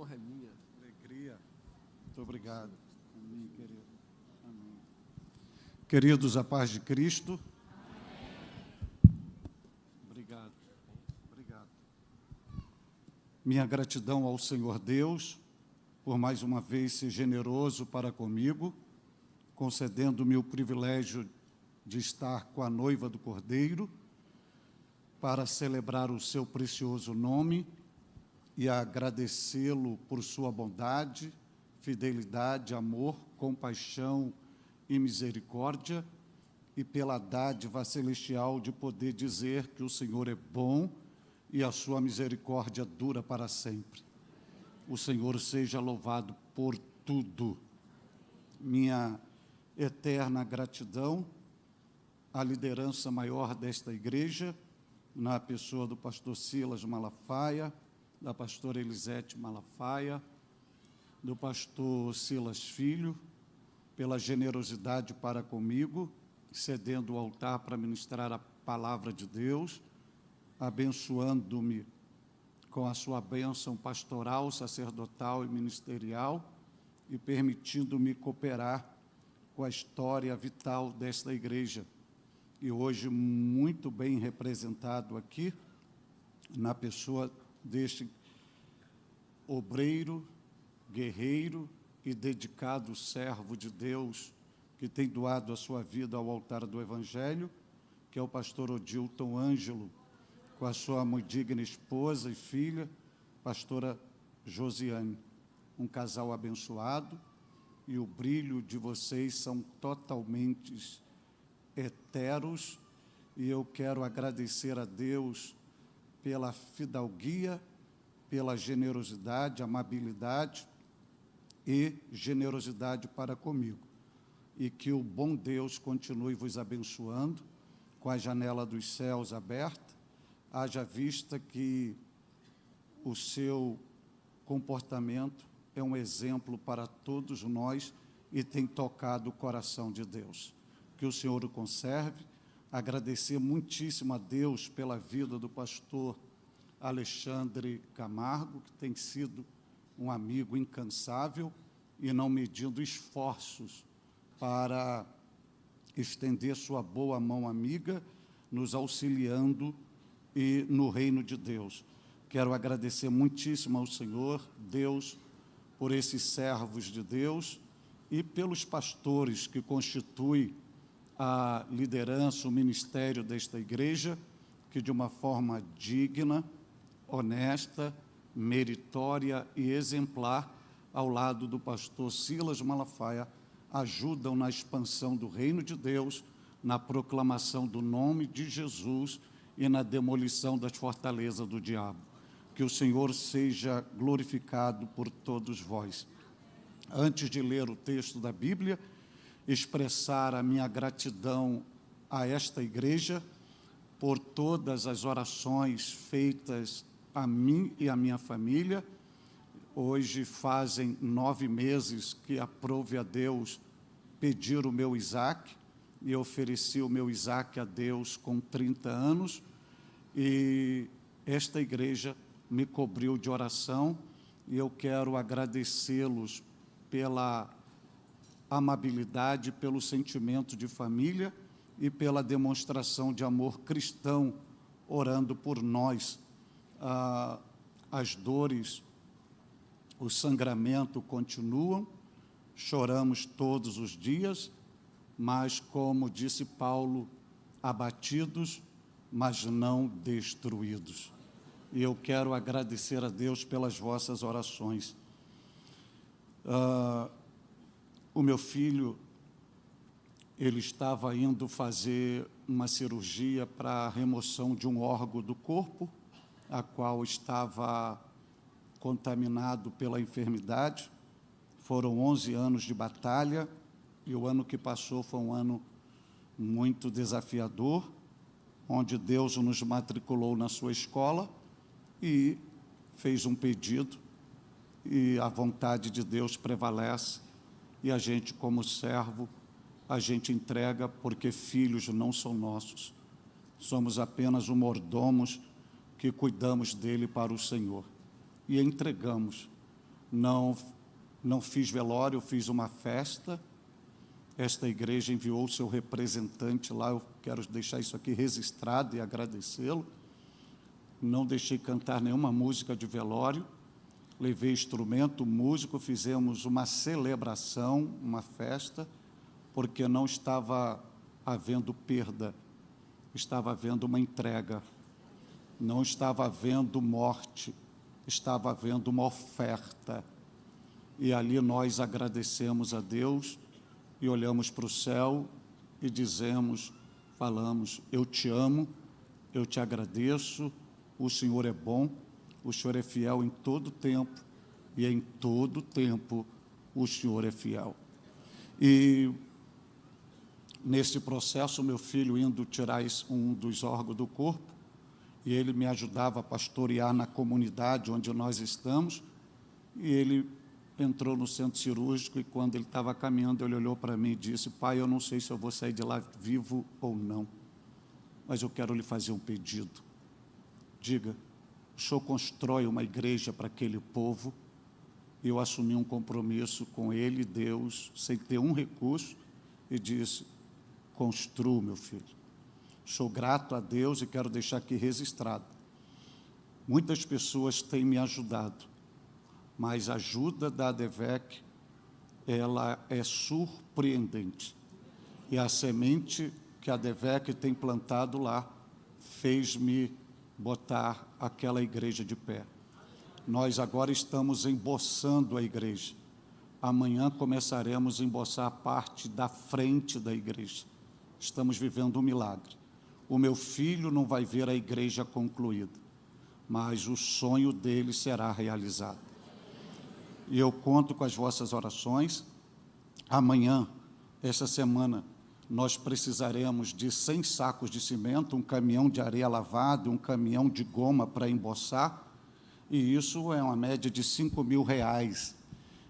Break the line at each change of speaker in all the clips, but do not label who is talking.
honra é minha.
Alegria. Muito obrigado. Amém, querido. Amém. Queridos, a paz de Cristo. Obrigado. Obrigado. Minha gratidão ao Senhor Deus, por mais uma vez ser generoso para comigo, concedendo-me o privilégio de estar com a noiva do Cordeiro, para celebrar o seu precioso nome e agradecê-lo por sua bondade, fidelidade, amor, compaixão e misericórdia, e pela dádiva celestial de poder dizer que o Senhor é bom e a sua misericórdia dura para sempre. O Senhor seja louvado por tudo. Minha eterna gratidão à liderança maior desta igreja, na pessoa do pastor Silas Malafaia, da pastora Elisete Malafaia, do pastor Silas Filho, pela generosidade para comigo, cedendo o altar para ministrar a palavra de Deus, abençoando-me com a sua bênção pastoral, sacerdotal e ministerial, e permitindo-me cooperar com a história vital desta igreja. E hoje muito bem representado aqui, na pessoa deste obreiro, guerreiro e dedicado servo de Deus, que tem doado a sua vida ao altar do Evangelho, que é o pastor Odilton Ângelo, com a sua muito digna esposa e filha, pastora Josiane. Um casal abençoado, e o brilho de vocês são totalmente eteros, e eu quero agradecer a Deus pela fidalguia, pela generosidade, amabilidade e generosidade para comigo. E que o bom Deus continue vos abençoando, com a janela dos céus aberta, haja vista que o seu comportamento é um exemplo para todos nós e tem tocado o coração de Deus. Que o Senhor o conserve. Agradecer muitíssimo a Deus pela vida do pastor Alexandre Camargo, que tem sido um amigo incansável e não medindo esforços para estender sua boa mão amiga, nos auxiliando e no reino de Deus. Quero agradecer muitíssimo ao Senhor, Deus, por esses servos de Deus e pelos pastores que constituem a liderança, o ministério desta igreja, que de uma forma digna, honesta, meritória e exemplar, ao lado do pastor Silas Malafaia, ajudam na expansão do reino de Deus, na proclamação do nome de Jesus e na demolição das fortalezas do diabo. Que o Senhor seja glorificado por todos vós. Antes de ler o texto da Bíblia, expressar a minha gratidão a esta igreja por todas as orações feitas a mim e a minha família. Hoje fazem 9 meses que aprove a Deus pedir o meu Isaac, e ofereci o meu Isaac a Deus com 30 anos, e esta igreja me cobriu de oração, e eu quero agradecê-los pela amabilidade, pelo sentimento de família e pela demonstração de amor cristão, orando por nós. As dores, o sangramento continuam, choramos todos os dias, mas, como disse Paulo, abatidos, mas não destruídos. E eu quero agradecer a Deus pelas vossas orações. O meu filho, ele estava indo fazer uma cirurgia para a remoção de um órgão do corpo, a qual estava contaminado pela enfermidade. Foram 11 anos de batalha, e o ano que passou foi um ano muito desafiador, onde Deus nos matriculou na sua escola e fez um pedido, e a vontade de Deus prevalece, e a gente, como servo, a gente entrega, porque filhos não são nossos, somos apenas os mordomos que cuidamos dele para o Senhor, e entregamos. não fiz velório, fiz uma festa. Esta igreja enviou o seu representante lá, eu quero deixar isso aqui registrado e agradecê-lo. Não deixei cantar nenhuma música de velório, levei instrumento, músico, fizemos uma celebração, uma festa, porque não estava havendo perda, estava havendo uma entrega, não estava havendo morte, estava havendo uma oferta. E ali nós agradecemos a Deus e olhamos para o céu e falamos, eu te amo, eu te agradeço, o Senhor é bom, o Senhor é fiel em todo tempo, e em todo tempo o Senhor é fiel. E nesse processo, meu filho indo tirar um dos órgãos do corpo, e ele me ajudava a pastorear na comunidade onde nós estamos, e ele entrou no centro cirúrgico, e quando ele estava caminhando, ele olhou para mim e disse, pai, eu não sei se eu vou sair de lá vivo ou não, mas eu quero lhe fazer um pedido. Diga, o senhor constrói uma igreja para aquele povo. Eu assumi um compromisso com ele, Deus, sem ter um recurso, e disse, construa, meu filho. Sou grato a Deus e quero deixar aqui registrado. Muitas pessoas têm me ajudado, mas a ajuda da ADVEC, ela é surpreendente. E a semente que a ADVEC tem plantado lá, fez-me botar aquela igreja de pé. Nós agora estamos emboçando a igreja. Amanhã começaremos a emboçar a parte da frente da igreja. Estamos vivendo um milagre. O meu filho não vai ver a igreja concluída, mas o sonho dele será realizado. E eu conto com as vossas orações. Amanhã, essa semana, nós precisaremos de 100 sacos de cimento, um caminhão de areia lavada, um caminhão de goma para emboçar, e isso é uma média de R$5.000.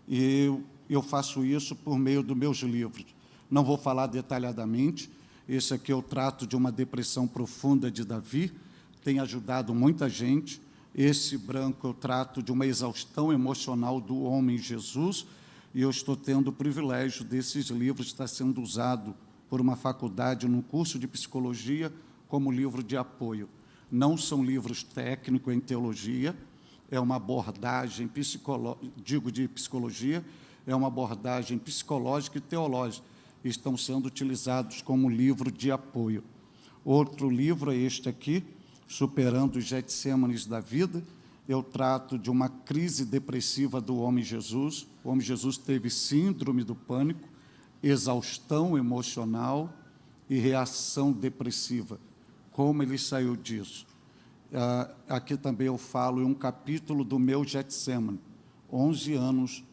E eu faço isso por meio dos meus livros. Não vou falar detalhadamente, esse aqui eu trato de uma depressão profunda de Davi, tem ajudado muita gente. Esse branco eu trato de uma exaustão emocional do homem Jesus, e eu estou tendo o privilégio desses livros estar sendo usado por uma faculdade, num curso de psicologia, como livro de apoio. Não são livros técnicos em teologia, é uma abordagem de psicologia, é uma abordagem psicológica e teológica, estão sendo utilizados como livro de apoio. Outro livro é este aqui, Superando os Getsêmanes da Vida. Eu trato de uma crise depressiva do homem Jesus. O homem Jesus teve síndrome do pânico, exaustão emocional e reação depressiva. Como ele saiu disso? Aqui também eu falo em um capítulo do meu Getsemane, 11 anos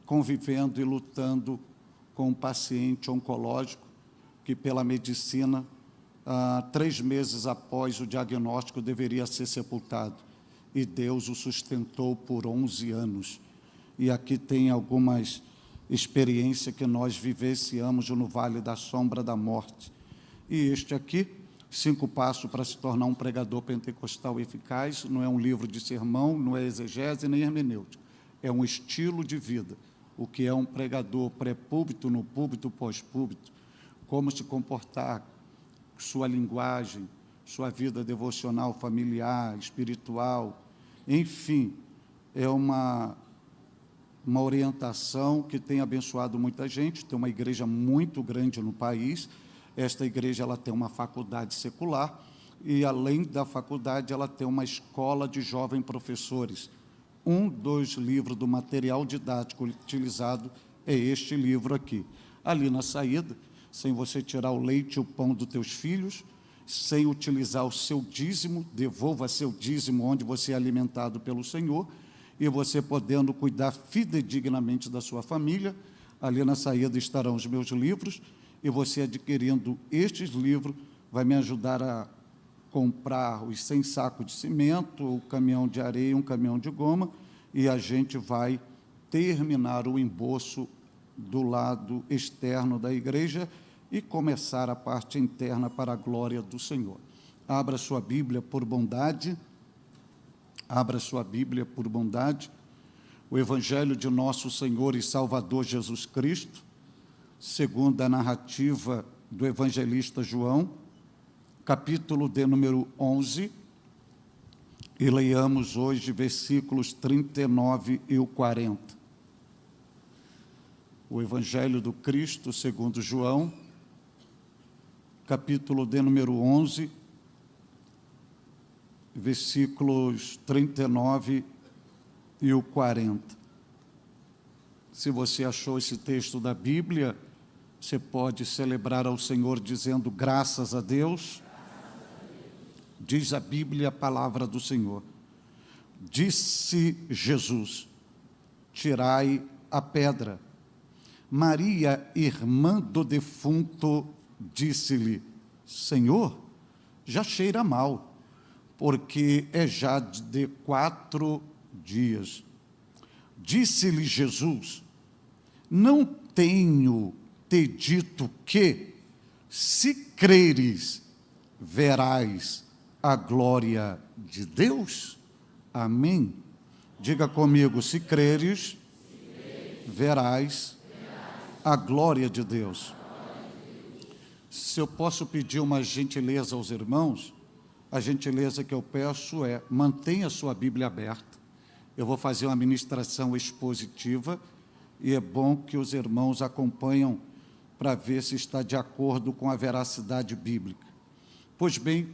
convivendo e lutando com um paciente oncológico que, pela medicina, 3 meses após o diagnóstico, deveria ser sepultado. E Deus o sustentou por 11 anos. E aqui tem algumas experiências que nós vivenciamos no Vale da Sombra da Morte. E este aqui, 5 passos para se tornar um pregador pentecostal eficaz, não é um livro de sermão, não é exegese nem hermenêutica, é um estilo de vida. O que é um pregador pré-púlpito, no púlpito, pós-púlpito, como se comportar, sua linguagem, sua vida devocional, familiar, espiritual, enfim, é uma orientação que tem abençoado muita gente. Tem uma igreja muito grande no país. Esta igreja ela tem uma faculdade secular e, além da faculdade, ela tem uma escola de jovens professores. Um dos livros do material didático utilizado é este livro aqui. Ali na saída, sem você tirar o leite e o pão dos teus filhos, sem utilizar o seu dízimo, devolva seu dízimo onde você é alimentado pelo Senhor, e você podendo cuidar fidedignamente da sua família. Ali na saída estarão os meus livros, e você adquirindo estes livros, vai me ajudar a comprar os 100 sacos de cimento, o caminhão de areia, um caminhão de goma, e a gente vai terminar o emboço do lado externo da igreja e começar a parte interna para a glória do Senhor. Abra sua Bíblia, por bondade, Abra sua Bíblia por bondade. O Evangelho de nosso Senhor e Salvador Jesus Cristo, segundo a narrativa do evangelista João, capítulo de número 11, e leiamos hoje versículos 39 e o 40. O Evangelho do Cristo, segundo João, capítulo de número 11, versículos 39 e o 40. Se você achou esse texto da Bíblia, você pode celebrar ao Senhor dizendo graças a Deus. Diz a Bíblia, a palavra do Senhor. Disse Jesus: tirai a pedra. Maria, irmã do defunto, disse-lhe: Senhor, já cheira mal, porque é já de 4 dias. Disse-lhe Jesus: não tenho te dito que, se creres, verás a glória de Deus? Amém? Diga comigo: se creres, verás a glória de Deus. Se eu posso pedir uma gentileza aos irmãos, a gentileza que eu peço é: mantenha a sua Bíblia aberta. Eu vou fazer uma ministração expositiva e é bom que os irmãos acompanham para ver se está de acordo com a veracidade bíblica. Pois bem,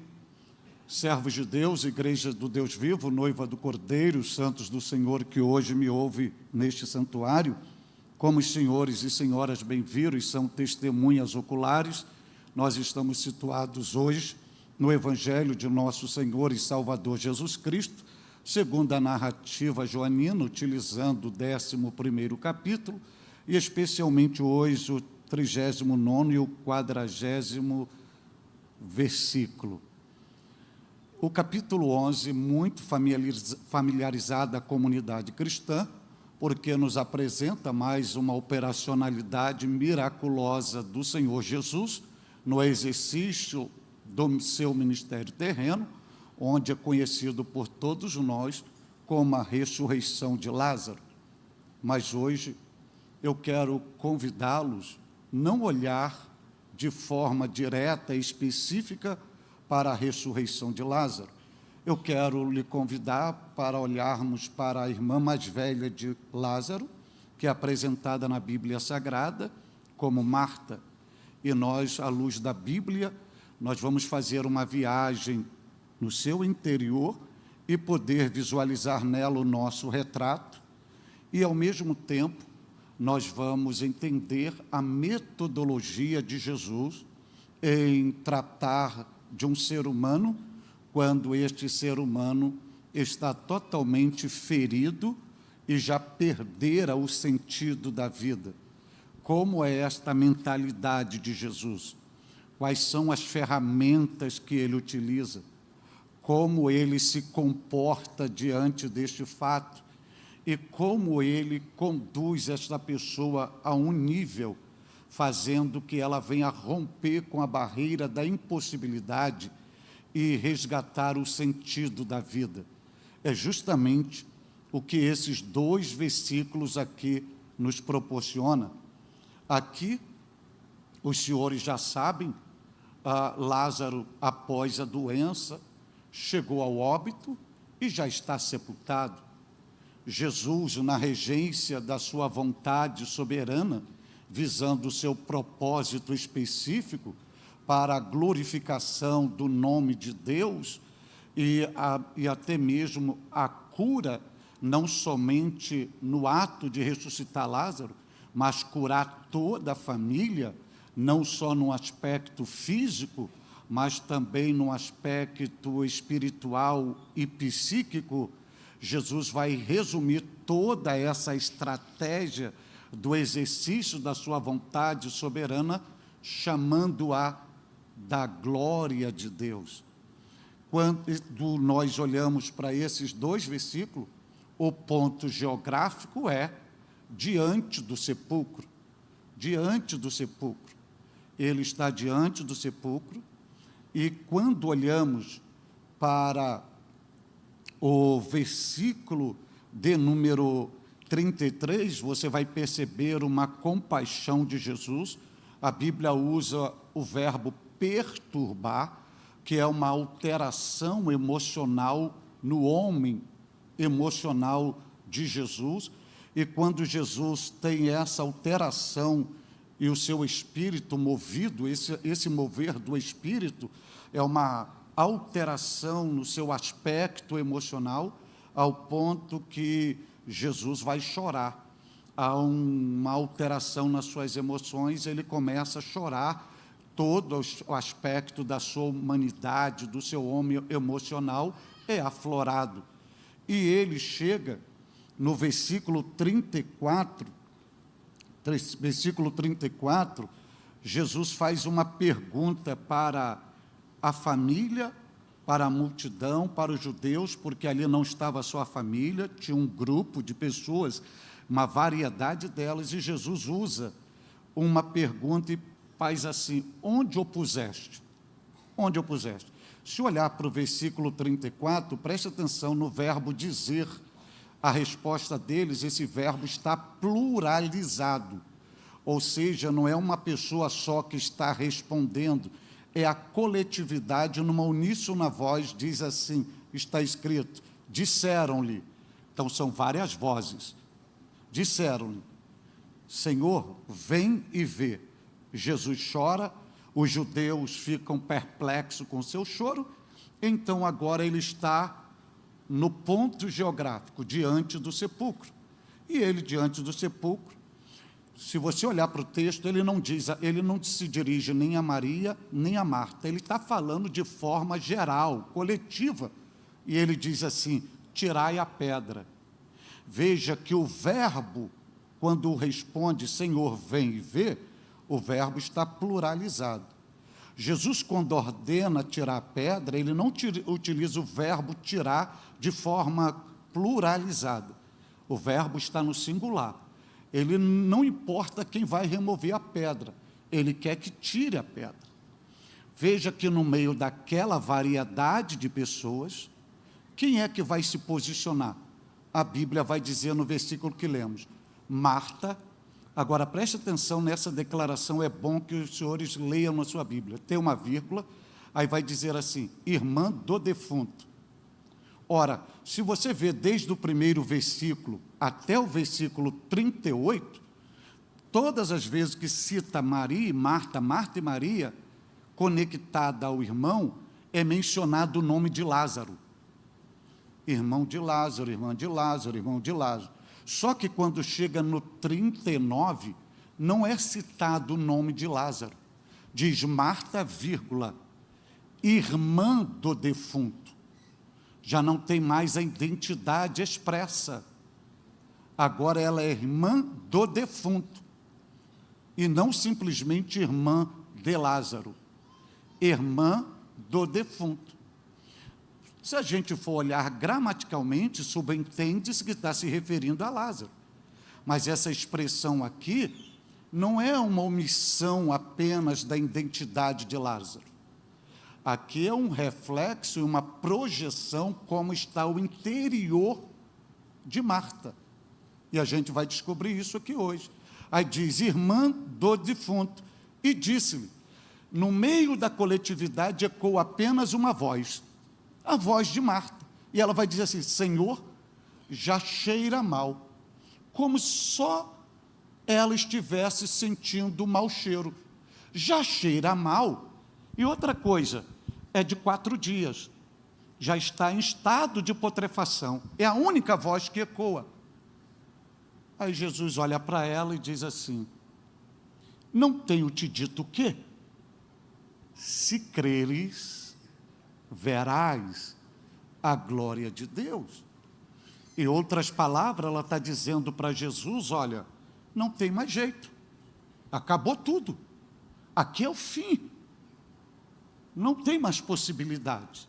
servos de Deus, igreja do Deus vivo, noiva do Cordeiro, santos do Senhor que hoje me ouve neste santuário, como os senhores e senhoras bem viram e são testemunhas oculares, nós estamos situados hoje no Evangelho de nosso Senhor e Salvador Jesus Cristo, segundo a narrativa joanina, utilizando o 11º capítulo, e especialmente hoje o 39º e o 40º versículo. O capítulo 11, muito familiarizado à comunidade cristã, porque nos apresenta mais uma operacionalidade miraculosa do Senhor Jesus no exercício do seu ministério terreno, onde é conhecido por todos nós como a ressurreição de Lázaro. Mas hoje eu quero convidá-los a não olhar de forma direta e específica para a ressurreição de Lázaro. Eu quero lhe convidar para olharmos para a irmã mais velha de Lázaro, que é apresentada na Bíblia Sagrada como Marta. E nós, à luz da Bíblia, nós vamos fazer uma viagem no seu interior e poder visualizar nela o nosso retrato. E, ao mesmo tempo, nós vamos entender a metodologia de Jesus em tratar de um ser humano, quando este ser humano está totalmente ferido e já perdera o sentido da vida. Como é esta mentalidade de Jesus? Quais são as ferramentas que ele utiliza? Como ele se comporta diante deste fato? E como ele conduz esta pessoa a um nível, fazendo que ela venha romper com a barreira da impossibilidade e resgatar o sentido da vida. É justamente o que esses 2 versículos aqui nos proporcionam. Aqui, os senhores já sabem, Lázaro, após a doença, chegou ao óbito e já está sepultado. Jesus, na regência da sua vontade soberana, visando o seu propósito específico para a glorificação do nome de Deus e até mesmo a cura, não somente no ato de ressuscitar Lázaro, mas curar toda a família, não só no aspecto físico, mas também no aspecto espiritual e psíquico. Jesus vai resumir toda essa estratégia do exercício da sua vontade soberana, chamando-a da glória de Deus. Quando nós olhamos para esses 2 versículos, o ponto geográfico é diante do sepulcro. Diante do sepulcro. Ele está diante do sepulcro, e quando olhamos para o versículo de número 33, você vai perceber uma compaixão de Jesus. A Bíblia usa o verbo perturbar, que é uma alteração emocional no homem emocional de Jesus. E quando Jesus tem essa alteração e o seu espírito movido, esse mover do espírito é uma alteração no seu aspecto emocional, ao ponto que Jesus vai chorar. Há uma alteração nas suas emoções, ele começa a chorar. Todo o aspecto da sua humanidade, do seu homem emocional, é aflorado. E ele chega no versículo 34, Jesus faz uma pergunta para a família, para a multidão, para os judeus, porque ali não estava só a família, tinha um grupo de pessoas, uma variedade delas, e Jesus usa uma pergunta e faz assim: onde o puseste? Onde o puseste? Se olhar para o versículo 34, preste atenção no verbo dizer. A resposta deles, esse verbo está pluralizado, ou seja, não é uma pessoa só que está respondendo, é a coletividade numa uníssona voz. Diz assim, está escrito, disseram-lhe. Então são várias vozes. Disseram-lhe, Senhor, vem e vê. Jesus chora, os judeus ficam perplexos com seu choro, então agora ele está no ponto geográfico, diante do sepulcro. E ele, diante do sepulcro, se você olhar para o texto, ele não se dirige nem a Maria, nem a Marta, ele está falando de forma geral, coletiva, e ele diz assim, tirai a pedra. Veja que o verbo, quando responde, Senhor, vem e vê, o verbo está pluralizado. Jesus, quando ordena tirar a pedra, ele não utiliza o verbo tirar de forma pluralizada. O verbo está no singular. Ele não importa quem vai remover a pedra, ele quer que tire a pedra. Veja que no meio daquela variedade de pessoas, quem é que vai se posicionar? A Bíblia vai dizer no versículo que lemos, Marta. Agora, preste atenção nessa declaração, é bom que os senhores leiam na sua Bíblia. Tem uma vírgula, aí vai dizer assim, irmã do defunto. Ora, se você vê desde o primeiro versículo até o versículo 38, todas as vezes que cita Maria e Marta, Marta e Maria, conectada ao irmão, é mencionado o nome de Lázaro. Irmão de Lázaro, irmã de Lázaro, irmão de Lázaro. Só que quando chega no 39, não é citado o nome de Lázaro. Diz Marta, vírgula, irmã do defunto. Já não tem mais a identidade expressa. Agora ela é irmã do defunto. E não simplesmente irmã de Lázaro. Irmã do defunto. Se a gente for olhar gramaticalmente, subentende-se que está se referindo a Lázaro. Mas essa expressão aqui não é uma omissão apenas da identidade de Lázaro. Aqui é um reflexo e uma projeção como está o interior de Marta. E a gente vai descobrir isso aqui hoje. Aí diz, irmã do defunto. E disse-lhe, no meio da coletividade ecoa apenas uma voz, a voz de Marta. E ela vai dizer assim, Senhor, já cheira mal, como só ela estivesse sentindo mau cheiro. Já cheira mal. E outra coisa, é de 4 dias. Já está em estado de putrefação. É a única voz que ecoa. Aí Jesus olha para ela e diz assim, não tenho te dito o quê? Se creres, verás a glória de Deus. Em outras palavras, ela está dizendo para Jesus, olha, não tem mais jeito, acabou tudo, aqui é o fim, não tem mais possibilidade,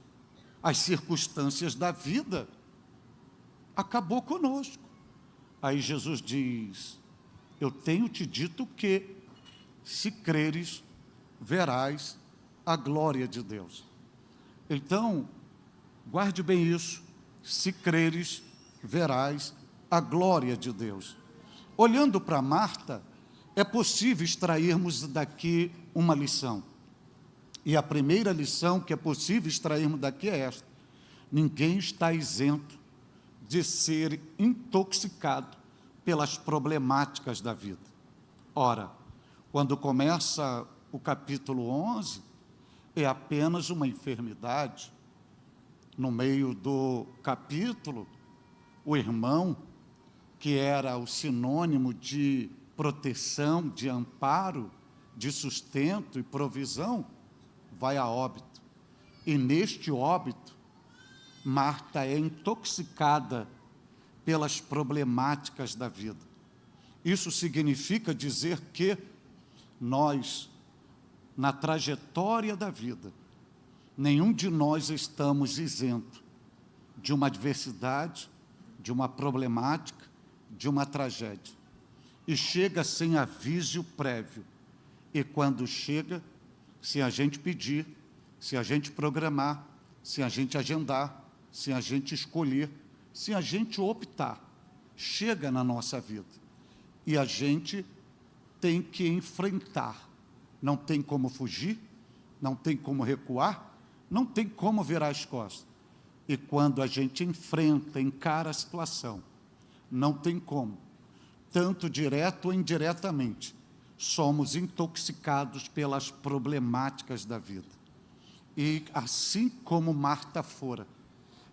as circunstâncias da vida acabou conosco. Aí Jesus diz, eu tenho te dito que, se creres, verás a glória de Deus. Então, guarde bem isso, se creres, verás a glória de Deus. Olhando para Marta, é possível extrairmos daqui uma lição. E a primeira lição que é possível extrairmos daqui é esta: ninguém está isento de ser intoxicado pelas problemáticas da vida. Ora, quando começa o capítulo 11, é apenas uma enfermidade. No meio do capítulo, o irmão, que era o sinônimo de proteção, de amparo, de sustento e provisão, vai a óbito. E neste óbito, Marta é intoxicada pelas problemáticas da vida. Isso significa dizer que nós, na trajetória da vida, nenhum de nós estamos isento de uma adversidade, de uma problemática, de uma tragédia. E chega sem aviso prévio. E quando chega, se a gente pedir, se a gente programar, se a gente agendar, se a gente escolher, se a gente optar, chega na nossa vida. E a gente tem que enfrentar. Não tem como fugir, não tem como recuar, não tem como virar as costas. E quando a gente enfrenta, encara a situação, não tem como, tanto direto ou indiretamente, somos intoxicados pelas problemáticas da vida. E assim como Marta fora,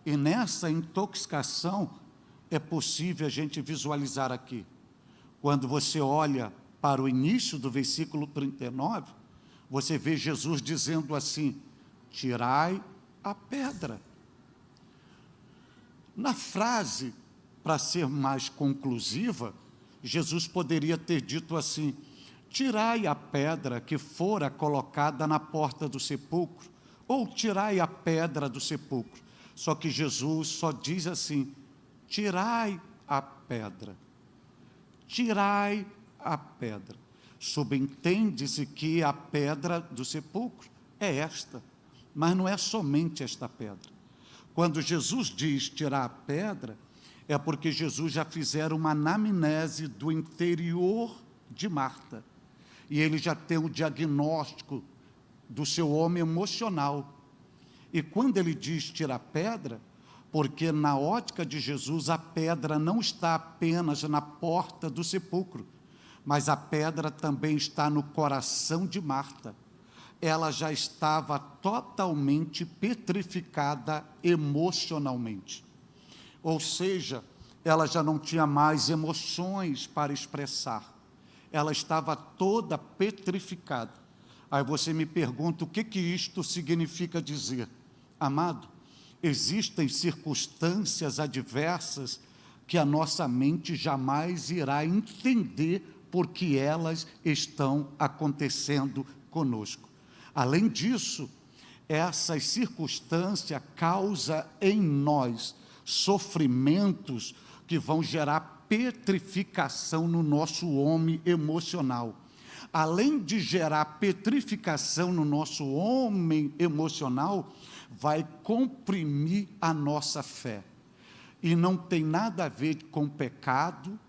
e nessa intoxicação é possível a gente visualizar aqui. Quando você olha para o início do versículo 39, você vê Jesus dizendo assim: tirai a pedra. Na frase, para ser mais conclusiva, Jesus poderia ter dito assim: tirai a pedra que fora colocada na porta do sepulcro, ou tirai a pedra do sepulcro. Só que Jesus só diz assim: tirai a pedra. Tirai a pedra. Subentende-se que a pedra do sepulcro é esta, mas não é somente esta pedra. Quando Jesus diz tirar a pedra, é porque Jesus já fizera uma anamnese do interior de Marta. E ele já tem o diagnóstico do seu homem emocional. E quando ele diz tirar a pedra, porque na ótica de Jesus a pedra não está apenas na porta do sepulcro, mas a pedra também está no coração de Marta. Ela já estava totalmente petrificada emocionalmente. Ou seja, ela já não tinha mais emoções para expressar. Ela estava toda petrificada. Aí você me pergunta, o que isto significa dizer? Amado, existem circunstâncias adversas que a nossa mente jamais irá entender porque elas estão acontecendo conosco. Além disso, essas circunstâncias causam em nós sofrimentos que vão gerar petrificação no nosso homem emocional. Além de gerar petrificação no nosso homem emocional, vai comprimir a nossa fé. E não tem nada a ver com pecado,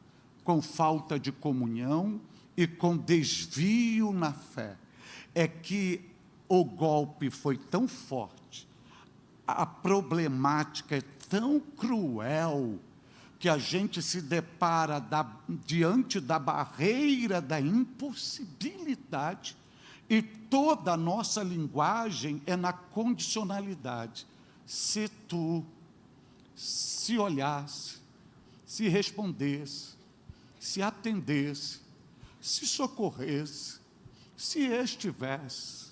com falta de comunhão e com desvio na fé. É que o golpe foi tão forte, a problemática é tão cruel, que a gente se depara diante da barreira da impossibilidade, e toda a nossa linguagem é na condicionalidade. Se tu, se olhasse, se respondesse, se atendesse, se socorresse, se estivesse,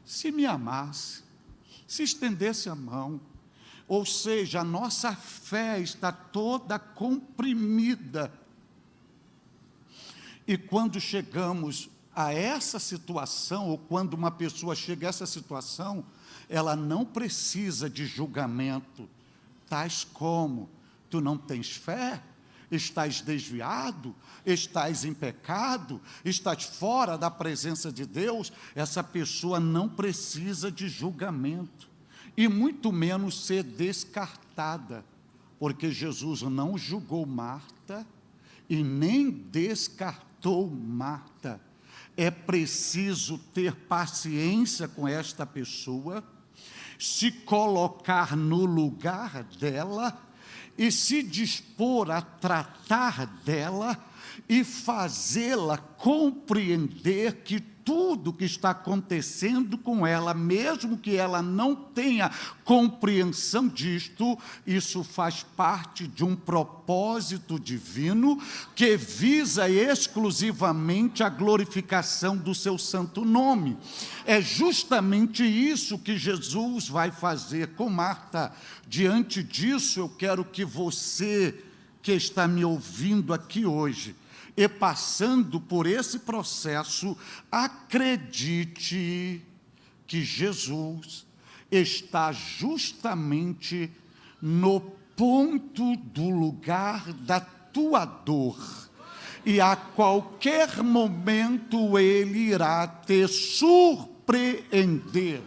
se me amasse, se estendesse a mão. Ou seja, a nossa fé está toda comprimida. E quando chegamos a essa situação, ou quando uma pessoa chega a essa situação, ela não precisa de julgamento, tais como: tu não tens fé, estás desviado, estás em pecado, estás fora da presença de Deus. Essa pessoa não precisa de julgamento, e muito menos ser descartada. porque Jesus não julgou Marta e nem descartou Marta. É preciso ter paciência com esta pessoa, se colocar no lugar dela e se dispor a tratar dela e fazê-la compreender que tudo que está acontecendo com ela, mesmo que ela não tenha compreensão disto, isso faz parte de um propósito divino que visa exclusivamente a glorificação do seu santo nome. É justamente isso que Jesus vai fazer com Marta. Diante disso, eu quero que você que está me ouvindo aqui hoje, e passando por esse processo, acredite que Jesus está justamente no ponto do lugar da tua dor. E a qualquer momento Ele irá te surpreender.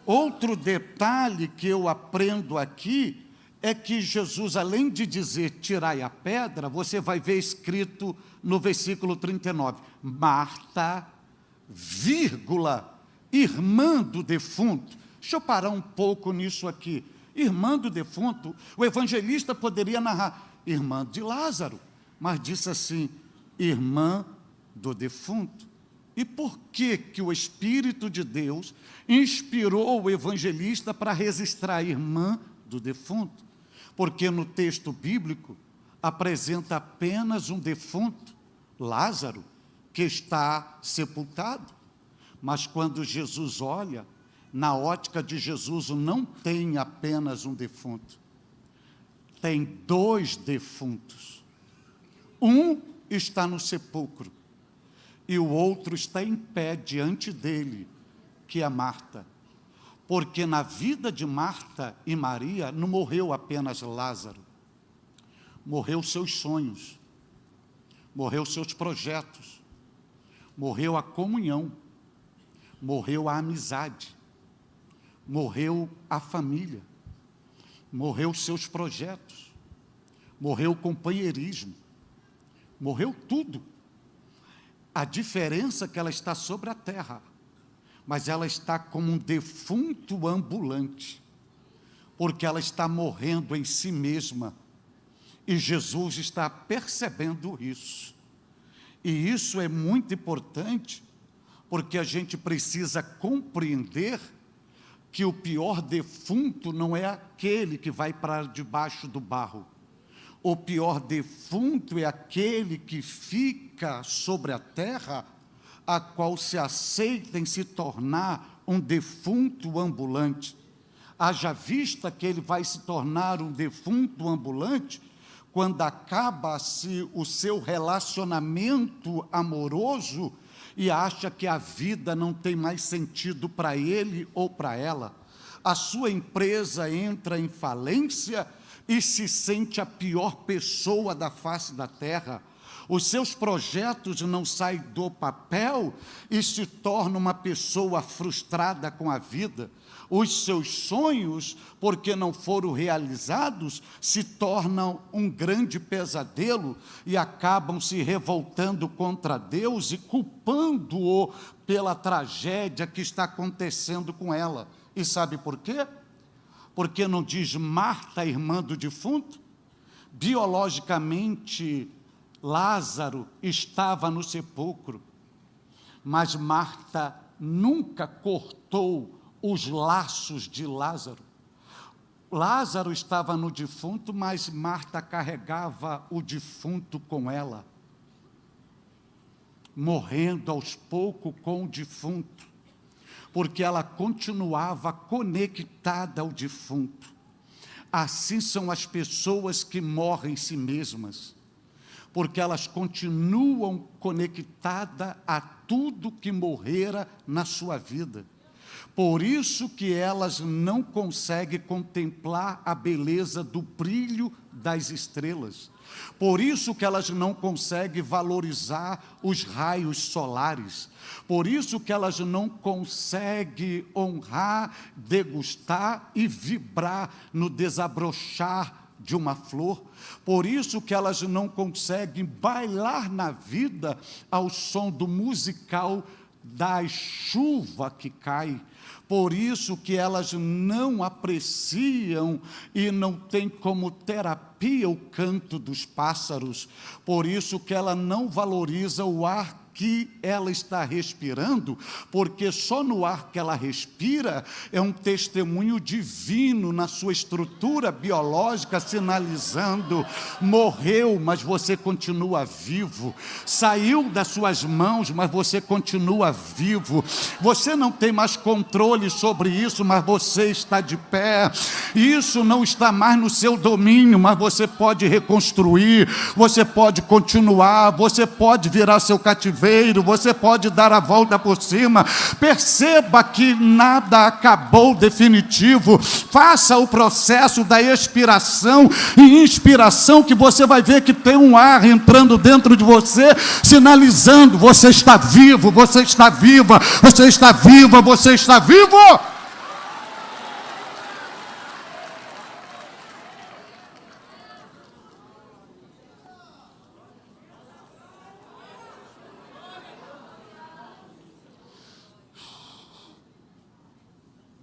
Outro detalhe que eu aprendo aqui é que Jesus, além de dizer tirai a pedra, você vai ver escrito no versículo 39, Marta, vírgula, irmã do defunto. Deixa eu parar um pouco nisso aqui. Irmã do defunto, o evangelista poderia narrar, irmã de Lázaro, mas disse assim, irmã do defunto. E por que o Espírito de Deus inspirou o evangelista para registrar a irmã do defunto? Porque no texto bíblico apresenta apenas um defunto, Lázaro, que está sepultado. Mas quando Jesus olha, na ótica de Jesus não tem apenas um defunto, tem dois defuntos. Um está no sepulcro, e o outro está em pé diante dele, que é Marta. Porque na vida de Marta e Maria não morreu apenas Lázaro, morreu seus sonhos, morreu seus projetos, morreu a comunhão, morreu a amizade, morreu a família, morreu seus projetos, morreu o companheirismo, morreu tudo. A diferença é que ela está sobre a terra, mas ela está como um defunto ambulante, porque ela está morrendo em si mesma, e Jesus está percebendo isso. E isso é muito importante, porque a gente precisa compreender que o pior defunto não é aquele que vai para debaixo do barro. O pior defunto é aquele que fica sobre a terra, a qual se aceita em se tornar um defunto ambulante. Haja vista que ele vai se tornar um defunto ambulante quando acaba-se o seu relacionamento amoroso e acha que a vida não tem mais sentido para ele ou para ela. A sua empresa entra em falência e se sente a pior pessoa da face da terra. Os seus projetos não saem do papel e se torna uma pessoa frustrada com a vida. Os seus sonhos, porque não foram realizados, se tornam um grande pesadelo e acabam se revoltando contra Deus e culpando-o pela tragédia que está acontecendo com ela. E sabe por quê? Porque não diz Marta, irmã do defunto? Biologicamente, Lázaro estava no sepulcro, mas Marta nunca cortou os laços de Lázaro. Lázaro estava no defunto, mas Marta carregava o defunto com ela, morrendo aos poucos com o defunto, porque ela continuava conectada ao defunto. Assim são as pessoas que morrem em si mesmas, porque elas continuam conectadas a tudo que morrera na sua vida. Por isso que elas não conseguem contemplar a beleza do brilho das estrelas, Por isso que elas não conseguem valorizar os raios solares. Por isso que elas não conseguem honrar, degustar e vibrar no desabrochar de uma flor. Por isso que elas não conseguem bailar na vida ao som do musical da chuva que cai. Por isso que elas não apreciam e não têm como terapia o canto dos pássaros. Por isso que ela não valoriza o ar que ela está respirando, porque só no ar que ela respira é um testemunho divino na sua estrutura biológica, sinalizando: morreu, mas você continua vivo, saiu das suas mãos, mas você continua vivo, você não tem mais controle sobre isso, mas você está de pé, isso não está mais no seu domínio, mas você pode reconstruir, você pode continuar, você pode virar seu cativeiro, você pode dar a volta por cima. Perceba que nada acabou definitivo. Faça o processo da expiração e inspiração, que você vai ver que tem um ar entrando dentro de você, sinalizando: você está vivo, você está viva, você está viva, você está vivo.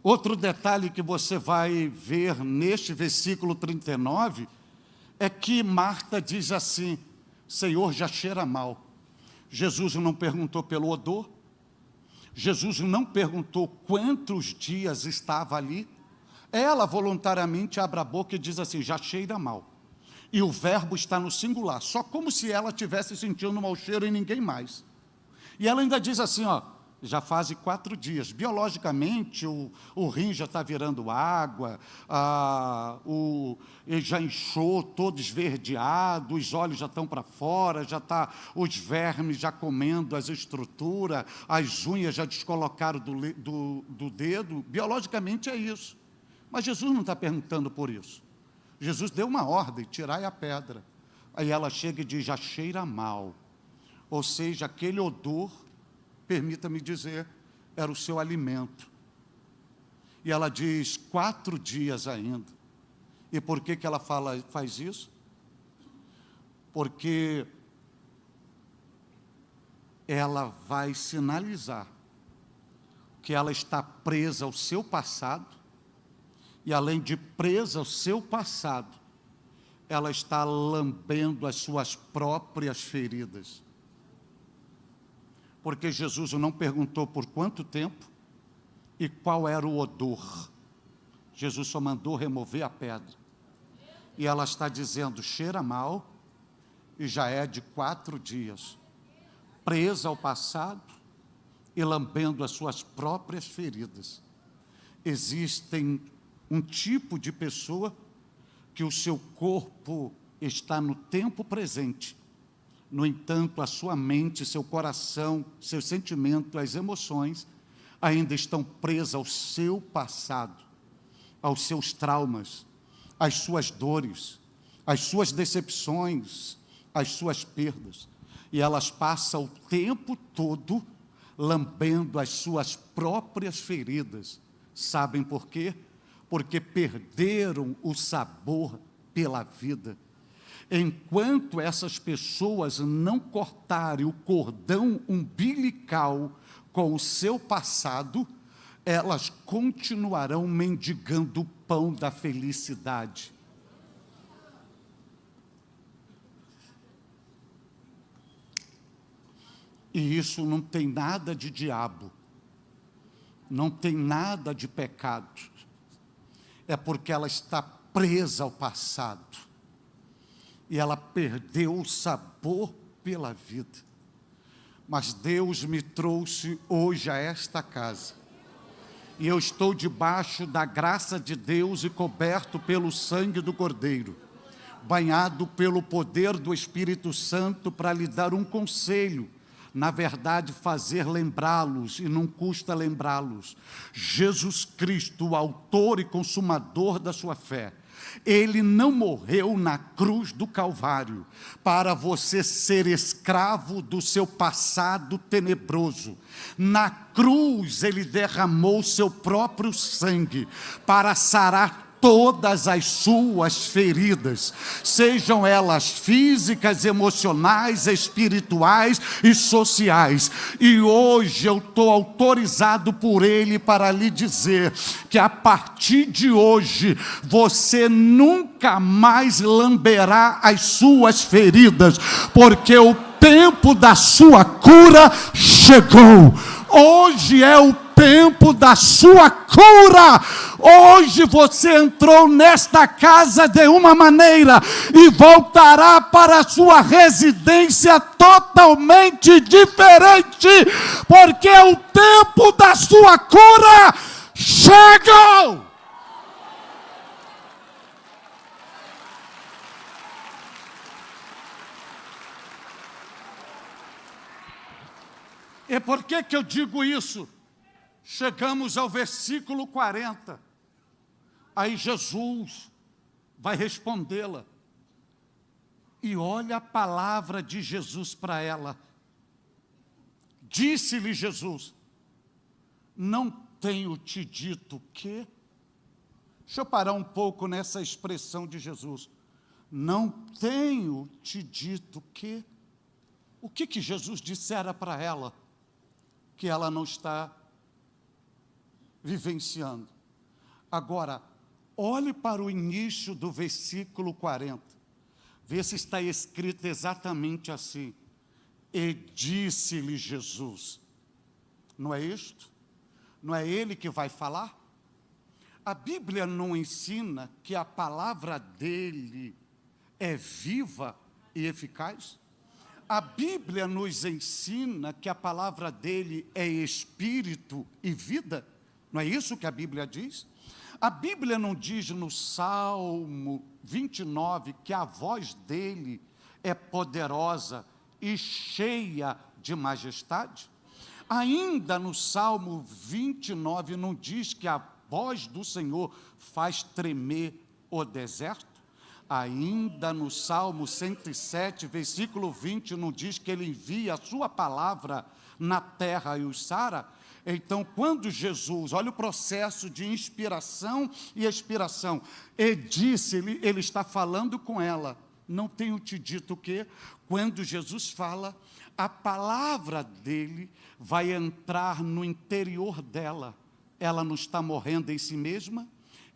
Outro detalhe que você vai ver neste versículo 39 é que Marta diz assim: Senhor, já cheira mal. Jesus não perguntou pelo odor, Jesus não perguntou quantos dias estava ali. Ela voluntariamente abre a boca e diz assim: já cheira mal. E o verbo está no singular, só como se ela estivesse sentindo um mau cheiro e ninguém mais. E ela ainda diz assim, ó: já fazem 4 dias. Biologicamente, o rim já está virando água, ele já inchou, todo esverdeado, os olhos já estão para fora, já está os vermes já comendo as estruturas, as unhas já descolocaram do dedo. Biologicamente é isso. Mas Jesus não está perguntando por isso. Jesus deu uma ordem: tirai a pedra. Aí ela chega e diz: já cheira mal. Ou seja, aquele odor, permita-me dizer, era o seu alimento. E ela diz: 4 dias ainda. E por que ela faz isso? Porque ela vai sinalizar que ela está presa ao seu passado, e além de presa ao seu passado, ela está lambendo as suas próprias feridas. Porque Jesus não perguntou por quanto tempo e qual era o odor. Jesus só mandou remover a pedra. E ela está dizendo: cheira mal, e já é de 4 dias, presa ao passado e lambendo as suas próprias feridas. Existem um tipo de pessoa que o seu corpo está no tempo presente, no entanto, a sua mente, seu coração, seu sentimento, as emoções ainda estão presas ao seu passado, aos seus traumas, às suas dores, às suas decepções, às suas perdas. E elas passam o tempo todo lambendo as suas próprias feridas. Sabem por quê? Porque perderam o sabor pela vida. Enquanto essas pessoas não cortarem o cordão umbilical com o seu passado, elas continuarão mendigando o pão da felicidade. E isso não tem nada de diabo, não tem nada de pecado. É porque ela está presa ao passado. E ela perdeu o sabor pela vida. Mas Deus me trouxe hoje a esta casa. E eu estou debaixo da graça de Deus e coberto pelo sangue do Cordeiro, banhado pelo poder do Espírito Santo para lhe dar um conselho. Na verdade, fazer lembrá-los, e não custa lembrá-los. Jesus Cristo, o autor e consumador da sua fé, Ele não morreu na cruz do Calvário para você ser escravo do seu passado tenebroso. Na cruz, ele derramou seu próprio sangue para sarar todas as suas feridas, sejam elas físicas, emocionais, espirituais e sociais. E hoje eu estou autorizado por Ele para lhe dizer que a partir de hoje você nunca mais lamberá as suas feridas, porque o tempo da sua cura chegou. Hoje é o tempo da sua cura. Hoje você entrou nesta casa de uma maneira e voltará para a sua residência totalmente diferente, porque o tempo da sua cura chegou. E por que eu digo isso? Chegamos ao versículo 40. Aí Jesus vai respondê-la. E olha a palavra de Jesus para ela. Disse-lhe Jesus: não tenho te dito que... Deixa eu parar um pouco nessa expressão de Jesus. Não tenho te dito que... O que Jesus dissera para ela que ela não está vivenciando? Agora, olhe para o início do versículo 40. Vê se está escrito exatamente assim. E disse-lhe Jesus. Não é isto? Não é ele que vai falar? A Bíblia não ensina que a palavra dele é viva e eficaz? A Bíblia nos ensina que a palavra dele é espírito e vida? Não é isso que a Bíblia diz? A Bíblia não diz no Salmo 29 que a voz dele é poderosa e cheia de majestade? Ainda no Salmo 29 não diz que a voz do Senhor faz tremer o deserto? Ainda no Salmo 107, versículo 20, não diz que ele envia a sua palavra na terra e os sara? Então, quando Jesus, olha o processo de inspiração e expiração, e disse-lhe, ele está falando com ela, não tenho te dito o quê? Quando Jesus fala, a palavra dele vai entrar no interior dela. Ela não está morrendo em si mesma,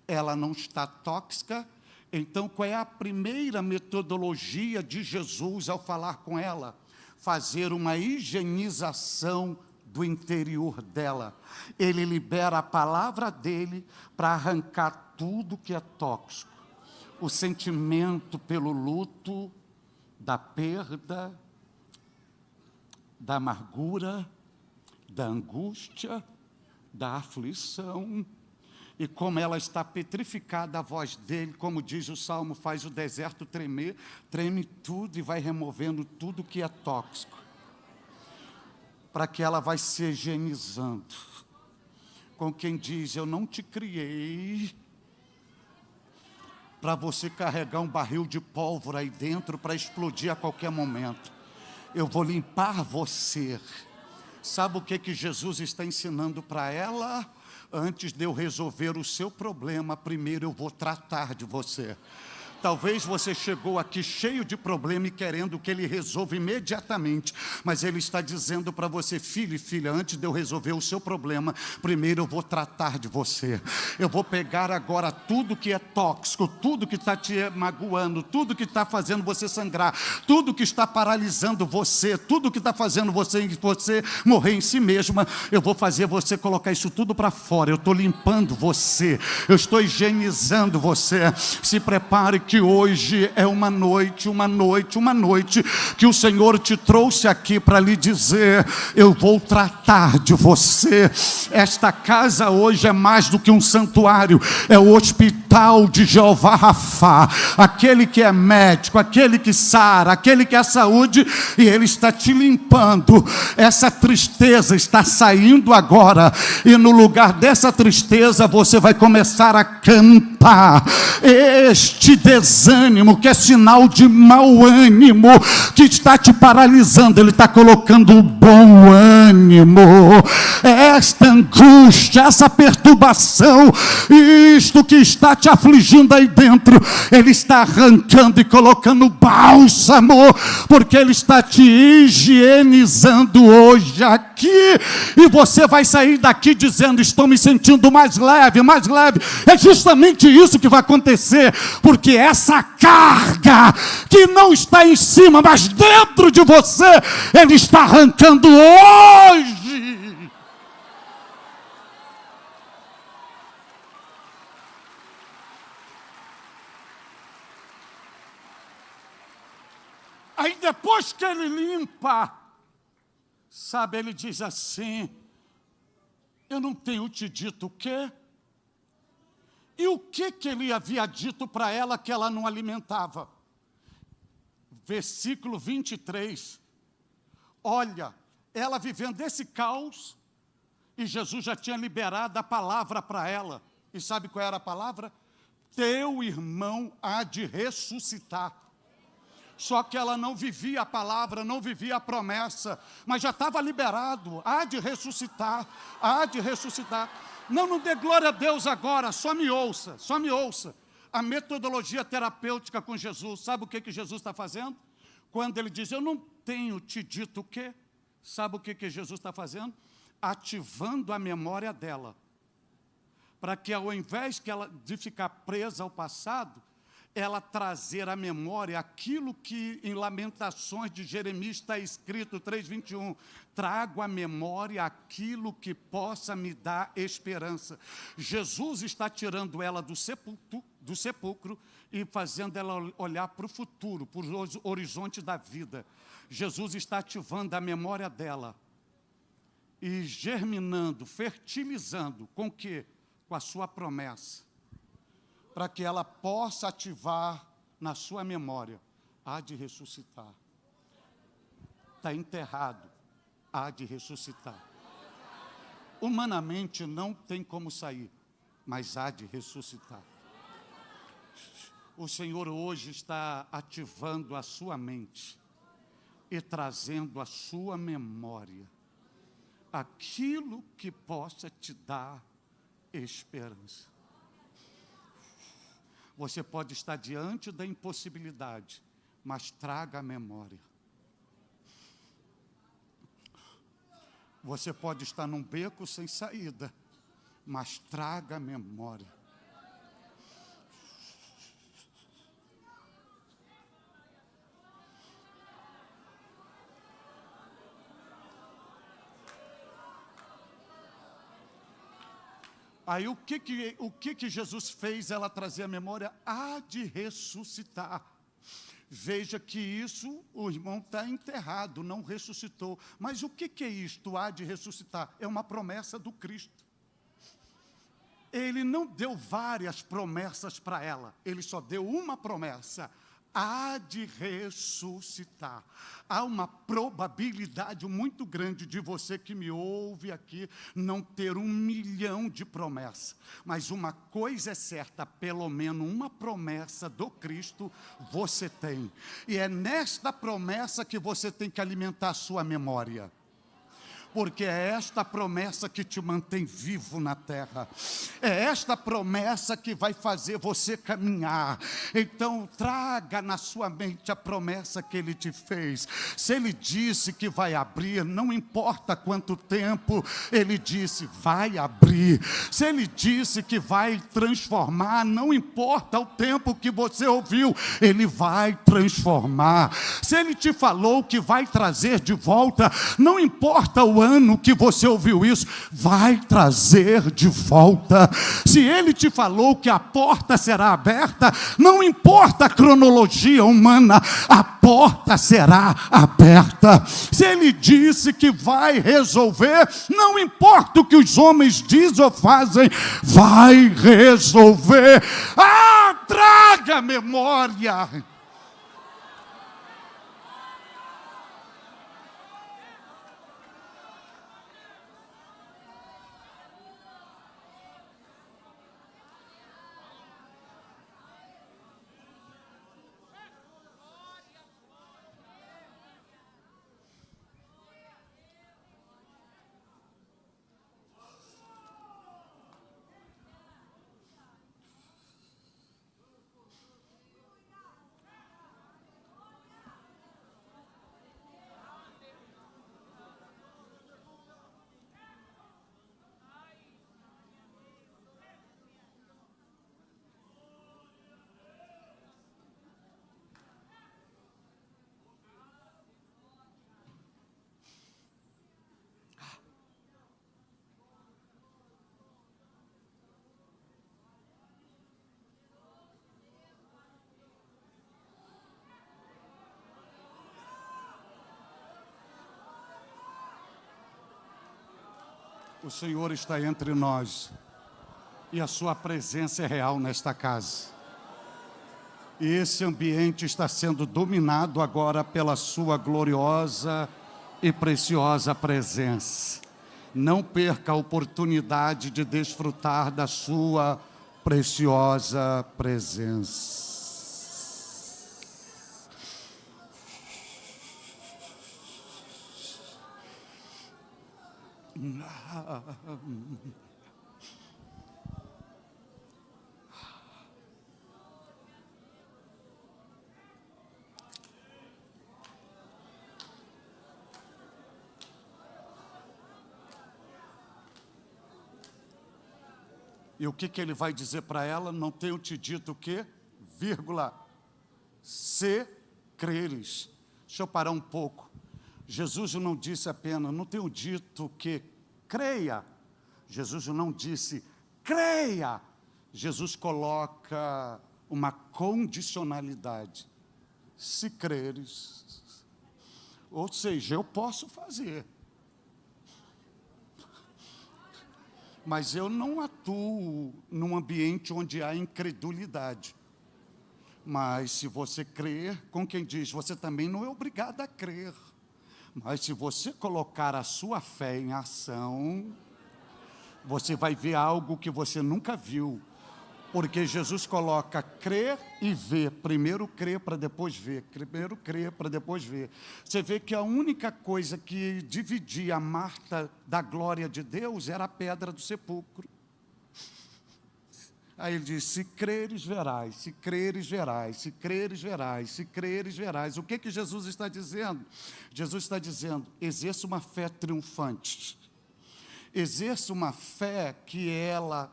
ela não está tóxica. Então, qual é a primeira metodologia de Jesus ao falar com ela? Fazer uma higienização do interior dela. Ele libera a palavra dele para arrancar tudo que é tóxico. O sentimento pelo luto, da perda, da amargura, da angústia, da aflição. E como ela está petrificada, a voz dele, como diz o Salmo, faz o deserto tremer, treme tudo e vai removendo tudo que é tóxico, para que ela vai se higienizando. Com quem diz, eu não te criei para você carregar um barril de pólvora aí dentro para explodir a qualquer momento. Eu vou limpar você. Sabe o que Jesus está ensinando para ela? Antes de eu resolver o seu problema, primeiro eu vou tratar de você. Talvez você chegou aqui cheio de problema e querendo que ele resolva imediatamente, mas ele está dizendo para você, filho e filha, antes de eu resolver o seu problema, primeiro eu vou tratar de você. Eu vou pegar agora tudo que é tóxico, tudo que está te magoando, tudo que está fazendo você sangrar, tudo que está paralisando você, tudo que está fazendo você morrer em si mesma, eu vou fazer você colocar isso tudo para fora. Eu estou limpando você, eu estou higienizando você. Se prepare que hoje é uma noite que o Senhor te trouxe aqui para lhe dizer: eu vou tratar de você. Esta casa hoje é mais do que um santuário, é o hospital de Jeová Rafá, aquele que é médico, aquele que sara, aquele que é saúde, e Ele está te limpando. Essa tristeza está saindo agora, e no lugar dessa tristeza você vai começar a cantar. Este desânimo, que é sinal de mau ânimo, que está te paralisando, Ele está colocando bom ânimo. Esta angústia, essa perturbação, isto que está te afligindo aí dentro, Ele está arrancando e colocando bálsamo, porque Ele está te higienizando hoje aqui, e você vai sair daqui dizendo: estou me sentindo mais leve, mais leve. É justamente isso que vai acontecer, porque essa carga que não está em cima, mas dentro de você, Ele está arrancando hoje. Aí depois que Ele limpa, sabe, Ele diz assim: eu não tenho te dito o quê? E o que Ele havia dito para ela que ela não alimentava? Versículo 23. Olha, ela vivendo esse caos, e Jesus já tinha liberado a palavra para ela. E sabe qual era a palavra? Teu irmão há de ressuscitar. Só que ela não vivia a palavra, não vivia a promessa, mas já estava liberado: há de ressuscitar, há de ressuscitar. Não dê glória a Deus agora, só me ouça, só me ouça. A metodologia terapêutica com Jesus, sabe o que Jesus está fazendo? Quando Ele diz: eu não tenho te dito o quê? Sabe o que Jesus está fazendo? Ativando a memória dela, para que ao invés de ficar presa ao passado, ela trazer à memória aquilo que em Lamentações de Jeremias está escrito, 3:21, trago à memória aquilo que possa me dar esperança. Jesus está tirando ela do sepulcro e fazendo ela olhar para o futuro, para os horizontes da vida. Jesus está ativando a memória dela e germinando, fertilizando, com o quê? Com a sua promessa, para que ela possa ativar na sua memória: há de ressuscitar. Está enterrado, há de ressuscitar. Humanamente não tem como sair, mas há de ressuscitar. O Senhor hoje está ativando a sua mente e trazendo à sua memória aquilo que possa te dar esperança. Você pode estar diante da impossibilidade, mas traga a memória. Você pode estar num beco sem saída, mas traga a memória. Aí o que Jesus fez ela trazer a memória? Há de ressuscitar. Veja que isso, o irmão está enterrado, não ressuscitou. Mas o que é isto, há de ressuscitar? É uma promessa do Cristo. Ele não deu várias promessas para ela, Ele só deu uma promessa: há de ressuscitar. Há uma probabilidade muito grande de você que me ouve aqui não ter 1 milhão de promessas, mas uma coisa é certa: pelo menos uma promessa do Cristo você tem, e é nesta promessa que você tem que alimentar a sua memória, porque é esta promessa que te mantém vivo na terra, é esta promessa que vai fazer você caminhar. Então traga na sua mente a promessa que Ele te fez. Se Ele disse que vai abrir, não importa quanto tempo, Ele disse vai abrir. Se Ele disse que vai transformar, não importa o tempo que você ouviu, Ele vai transformar. Se Ele te falou que vai trazer de volta, não importa o ano que você ouviu isso, vai trazer de volta. Se ele te falou que a porta será aberta, não importa a cronologia humana, a porta será aberta. Se ele disse que vai resolver, não importa o que os homens dizem ou fazem, vai resolver. Traga a memória. O Senhor está entre nós e a sua presença é real nesta casa. E esse ambiente está sendo dominado agora pela sua gloriosa e preciosa presença. Não perca a oportunidade de desfrutar da sua preciosa presença. E o que ele vai dizer para ela? Não tenho te dito o quê? Vírgula. Se creres. Deixa eu parar um pouco. Jesus não disse apenas, não tenho dito que creia. Jesus não disse, creia. Jesus coloca uma condicionalidade. Se creres. Ou seja, eu posso fazer. Mas eu não atuo num ambiente onde há incredulidade. Mas se você crer, com quem diz, você também não é obrigado a crer. Mas se você colocar a sua fé em ação, você vai ver algo que você nunca viu. Porque Jesus coloca crer e ver. Primeiro crer para depois ver. Primeiro crer para depois ver. Você vê que a única coisa que dividia a Marta da glória de Deus era a pedra do sepulcro. Aí ele diz, se creres verás, se creres verás, se creres verás, se creres verás. O que Jesus está dizendo? Jesus está dizendo, exerça uma fé triunfante. Exerça uma fé que ela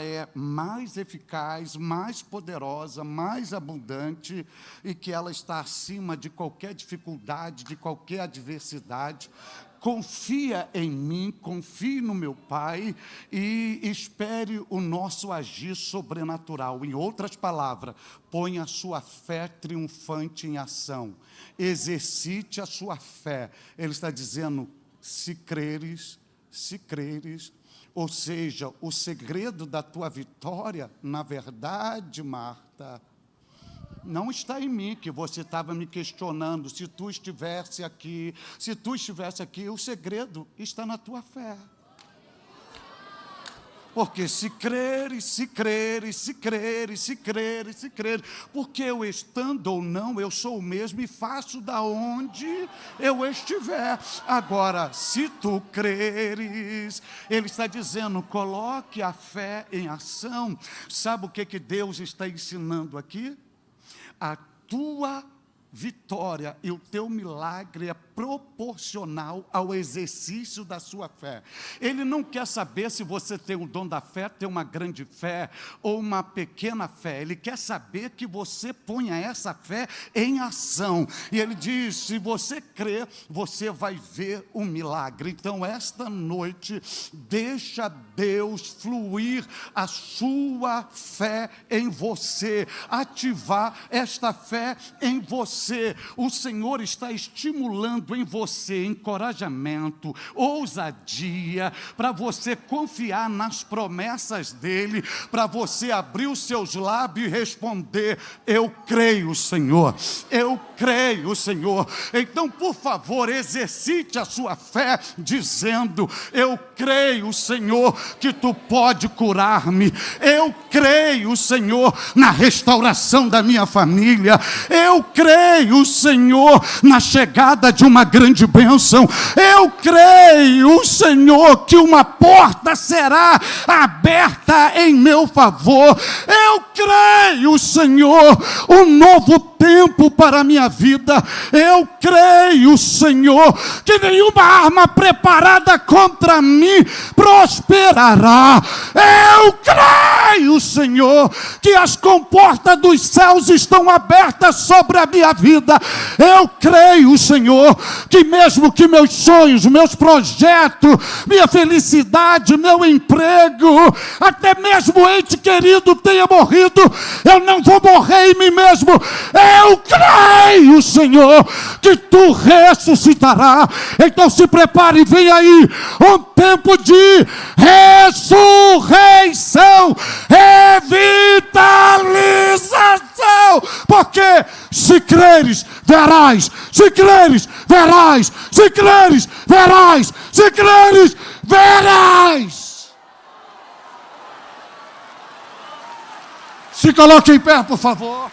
é mais eficaz, mais poderosa, mais abundante e que ela está acima de qualquer dificuldade, de qualquer adversidade. Confia em mim, confie no meu Pai e espere o nosso agir sobrenatural. Em outras palavras, ponha a sua fé triunfante em ação. Exercite a sua fé. Ele está dizendo, se creres, ou seja, o segredo da tua vitória, na verdade, Marta, não está em mim, que você estava me questionando, se tu estivesse aqui, o segredo está na tua fé. Porque se creres, porque eu estando ou não, eu sou o mesmo e faço da onde eu estiver. Agora, se tu creres, ele está dizendo, coloque a fé em ação. Sabe o que Deus está ensinando aqui? A tua vitória e o teu milagre é proporcional ao exercício da sua fé. Ele não quer saber se você tem o dom da fé, tem uma grande fé ou uma pequena fé. Ele quer saber que você ponha essa fé em ação. E ele diz, se você crer, você vai ver um milagre. Então, esta noite, deixa Deus fluir a sua fé em você, ativar esta fé em você. O Senhor está estimulando em você encorajamento, ousadia, para você confiar nas promessas dEle, para você abrir os seus lábios e responder, eu creio, Senhor, eu creio, Senhor. Então, por favor, exercite a sua fé, dizendo, eu creio, Senhor, que Tu pode curar-me, eu creio, Senhor, na restauração da minha família, eu creio, Senhor, na chegada de uma grande bênção, eu creio, Senhor, que uma porta será aberta em meu favor, eu creio, Senhor, um novo tempo para a minha vida, eu creio, Senhor, que nenhuma arma preparada contra mim prosperará, eu creio, Senhor, que as comportas dos céus estão abertas sobre a minha vida, eu creio, Senhor, que mesmo que meus sonhos, meus projetos, minha felicidade, meu emprego, até mesmo o ente querido tenha morrido, eu não vou morrer em mim mesmo, eu creio, Senhor, que Tu ressuscitará. Então se prepare, vem aí um tempo de ressurreição, revitalização, porque se creres, verás, se creres, verás, se creres, verás, se creres, verás. Se coloque em pé, por favor.